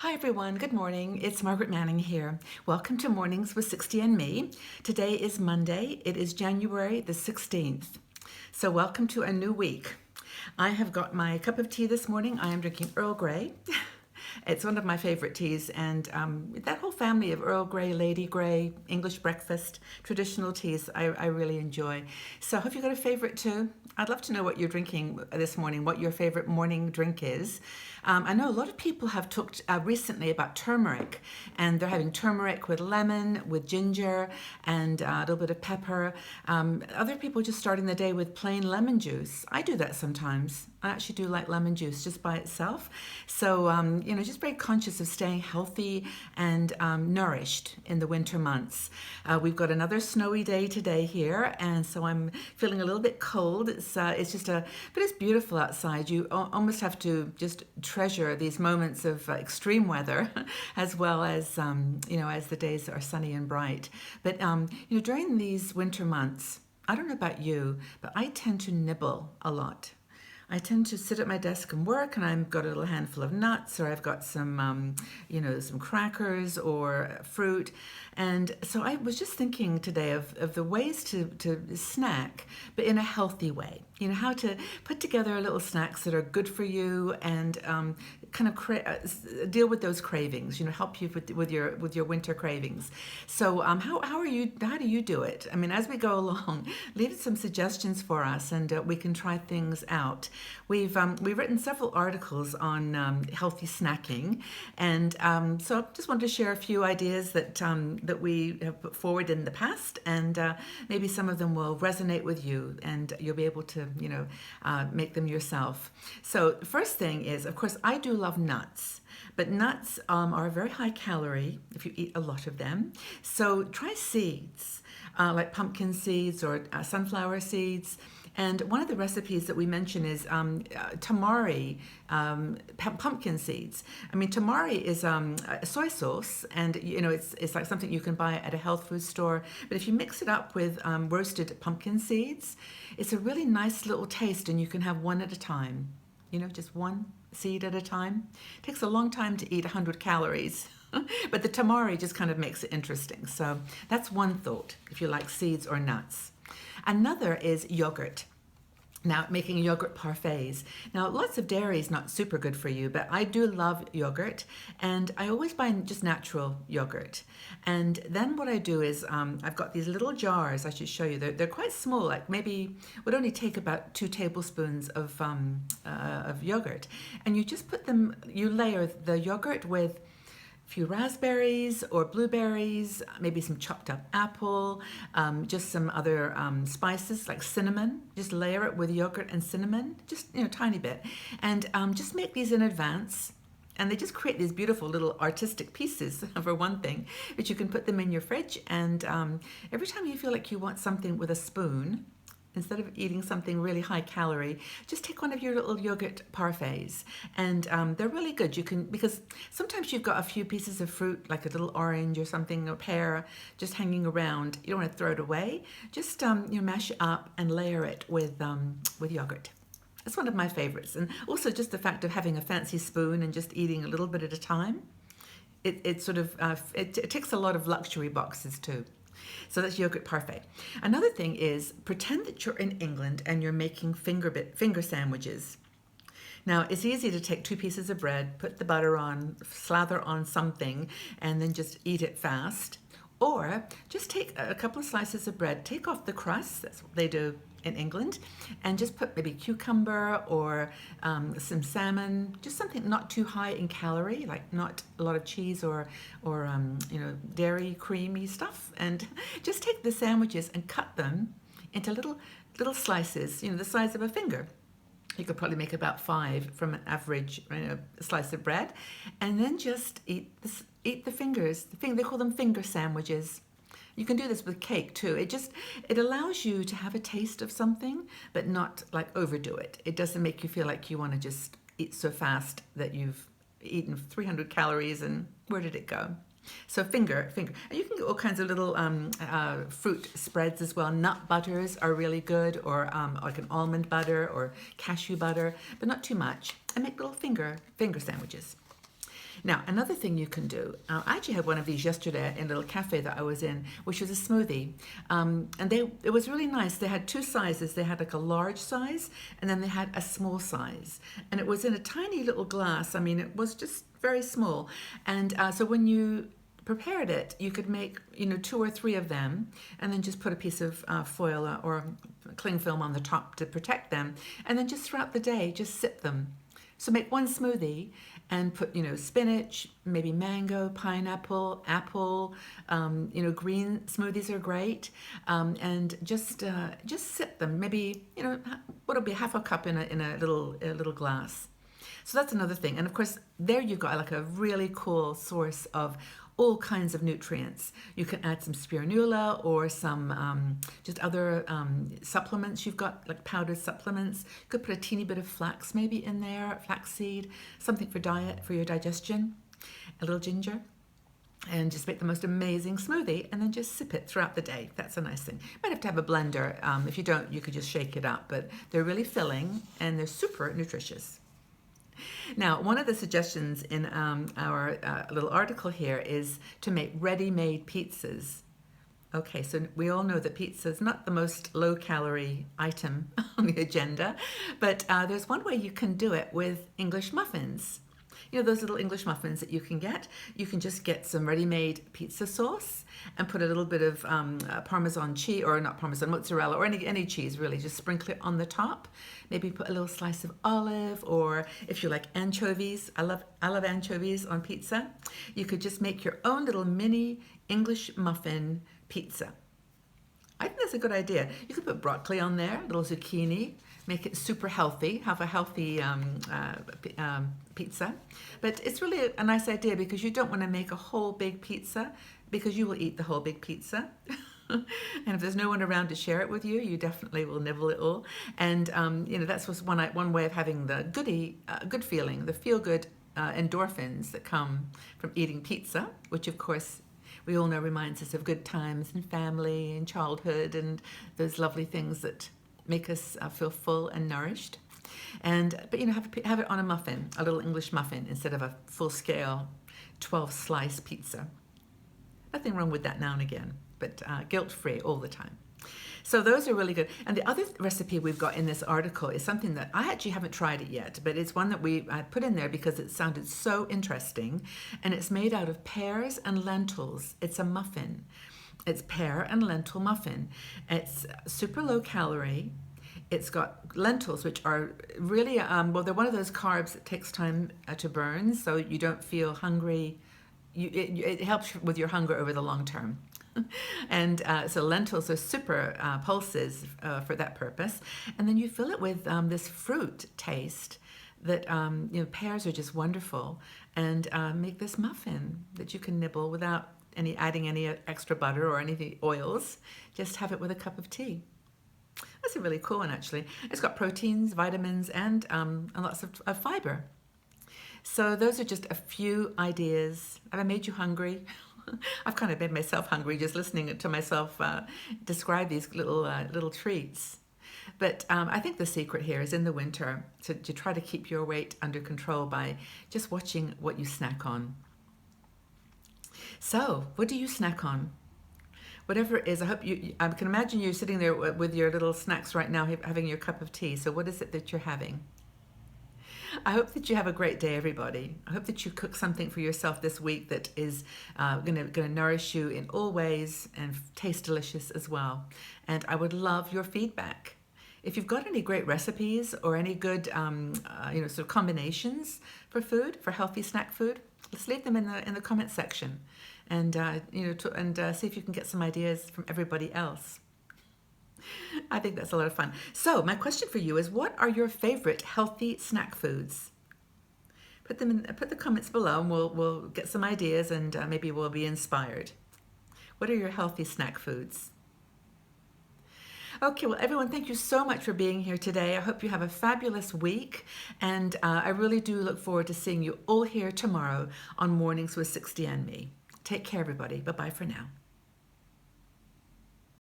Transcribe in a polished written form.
Hi everyone, good morning. It's Margaret Manning here. Welcome to Mornings with 60 and Me. Today is Monday. It is January the 16th. So welcome to a new week. I have got my cup of tea this morning. I am drinking Earl Grey. It's one of my favorite teas, and that whole family of Earl Grey, Lady Grey, English breakfast, traditional teas, I really enjoy. So have you got a favorite too? I'd love to know what you're drinking this morning, what your favorite morning drink is. I know a lot of people have talked recently about turmeric, and they're having turmeric with lemon, with ginger, and a little bit of pepper. Other people just starting the day with plain lemon juice. I do that sometimes. I actually do like lemon juice just by itself. So, just very conscious of staying healthy and nourished in the winter months. We've got another snowy day today here, and so I'm feeling a little bit cold. But it's beautiful outside. You almost have to just treasure these moments of extreme weather, as well as as the days are sunny and bright. But during these winter months, I don't know about you, but I tend to nibble a lot. I tend to sit at my desk and work, and I've got a little handful of nuts, or I've got some, some crackers or fruit. And so I was just thinking today of the ways to snack, but in a healthy way. How to put together little snacks that are good for you and deal with those cravings. Help you with your winter cravings. So how do you do it? I mean, as we go along, leave some suggestions for us, and we can try things out. We've written several articles on healthy snacking, and so I just wanted to share a few ideas that we have put forward in the past, and maybe some of them will resonate with you, and you'll be able to make them yourself. So the first thing is, of course, I do love nuts. But nuts are very high calorie if you eat a lot of them. So try seeds, like pumpkin seeds or sunflower seeds. And one of the recipes that we mention is tamari, pumpkin seeds. I mean, tamari is a soy sauce, and it's like something you can buy at a health food store. But if you mix it up with roasted pumpkin seeds, it's a really nice little taste, and you can have one at a time. Just one seed at a time. It takes a long time to eat 100 calories. But the tamari just kind of makes it interesting. So that's one thought, if you like seeds or nuts. Another is yogurt. Now, making yogurt parfaits. Now, lots of dairy is not super good for you, but I do love yogurt, and I always buy just natural yogurt. And then what I do is I've got these little jars. I should show you. They're quite small, like maybe would only take about 2 tablespoons of yogurt, and you just you layer the yogurt with few raspberries or blueberries, maybe some chopped up apple, just some other spices like cinnamon. Just layer it with yogurt and cinnamon, just tiny bit, and just make these in advance. And they just create these beautiful little artistic pieces, for one thing, but you can put them in your fridge. And every time you feel like you want something with a spoon, instead of eating something really high calorie, just take one of your little yogurt parfaits, and they're really good. Because sometimes you've got a few pieces of fruit, like a little orange or something, a pear, just hanging around. You don't want to throw it away. Just mash it up and layer it with yogurt. It's one of my favorites, and also just the fact of having a fancy spoon and just eating a little bit at a time. It ticks a lot of luxury boxes too. So that's yogurt parfait. Another thing is, pretend that you're in England and you're making finger sandwiches. Now, it's easy to take 2 pieces of bread, put the butter on, slather on something, and then just eat it fast. Or just take a couple of slices of bread, take off the crust, that's what they do in England, and just put maybe cucumber or some salmon, just something not too high in calorie, like not a lot of cheese or dairy creamy stuff, and just take the sandwiches and cut them into little slices, the size of a finger. You could probably make about 5 from an average slice of bread, and then just eat the fingers. They call them finger sandwiches. You can do this with cake too. It allows you to have a taste of something, but not like overdo it. It doesn't make you feel like you want to just eat so fast that you've eaten 300 calories and where did it go? So finger. And you can get all kinds of little fruit spreads as well. Nut butters are really good, or like an almond butter or cashew butter, but not too much. And make little finger sandwiches. Now, another thing you can do, I actually had one of these yesterday in a little cafe that I was in, which was a smoothie. And it was really nice. They had two sizes. They had like a large size, and then they had a small size. And it was in a tiny little glass. I mean, it was just very small. And so when you prepared it, you could make, two or three of them, and then just put a piece of foil or cling film on the top to protect them. And then just throughout the day, just sip them. So make one smoothie and put, spinach, maybe mango, pineapple, apple, green smoothies are great. And just sip them. Maybe, what'll be half a cup in a little glass. So that's another thing. And of course, there you've got like a really cool source of all kinds of nutrients. You can add some spirulina or some just other supplements. You've got like powdered supplements. You could put a teeny bit of flax maybe in there, flaxseed, something for your digestion, a little ginger, and just make the most amazing smoothie and then just sip it throughout the day. That's a nice thing. You might have to have a blender. If you don't, you could just shake it up, but they're really filling and they're super nutritious. Now, one of the suggestions in our little article here is to make ready-made pizzas. Okay, so we all know that pizza is not the most low-calorie item on the agenda, but there's one way you can do it with English muffins. Those little English muffins that you can get. You can just get some ready-made pizza sauce and put a little bit of Parmesan cheese, or not Parmesan, mozzarella, or any cheese really. Just sprinkle it on the top. Maybe put a little slice of olive, or if you like anchovies, I love anchovies on pizza. You could just make your own little mini English muffin pizza. I think that's a good idea. You could put broccoli on there, a little zucchini, make it super healthy, have a healthy pizza. But it's really a nice idea because you don't want to make a whole big pizza because you will eat the whole big pizza. And if there's no one around to share it with you, you definitely will nibble it all. And, that's was one way of having the good feeling, the feel-good endorphins that come from eating pizza, which of course we all know reminds us of good times and family and childhood and those lovely things that make us feel full and nourished. But have it on a muffin, a little English muffin, instead of a full-scale 12-slice pizza. Nothing wrong with that now and again, but guilt-free all the time. So those are really good. And the other recipe we've got in this article is something that I actually haven't tried it yet, but it's one that I put in there because it sounded so interesting. And it's made out of pears and lentils. It's a muffin. It's pear and lentil muffin. It's super low calorie. It's got lentils, which are really, they're one of those carbs that takes time to burn, so you don't feel hungry. It helps with your hunger over the long term. And so lentils are super pulses for that purpose. And then you fill it with this fruit taste that, pears are just wonderful. And make this muffin that you can nibble without adding any extra butter or any oils. Just have it with a cup of tea. That's a really cool one, actually. It's got proteins, vitamins, and lots of fiber. So those are just a few ideas. Have I made you hungry? I've kind of made myself hungry just listening to myself describe these little treats. But I think the secret here is in the winter to try to keep your weight under control by just watching what you snack on. So, what do you snack on? Whatever it is, I can imagine you sitting there with your little snacks right now, having your cup of tea. So what is it that you're having? I hope that you have a great day, everybody. I hope that you cook something for yourself this week that is going to nourish you in all ways and taste delicious as well. And I would love your feedback. If you've got any great recipes or any good, sort of combinations for food, for healthy snack food, let's leave them in the comment section, and see if you can get some ideas from everybody else. I think that's a lot of fun. So my question for you is, what are your favorite healthy snack foods? Put the comments below, and we'll get some ideas, and maybe we'll be inspired. What are your healthy snack foods? Okay, well, everyone, thank you so much for being here today. I hope you have a fabulous week, and I really do look forward to seeing you all here tomorrow on Mornings with 60 and Me. Take care, everybody. Bye-bye for now.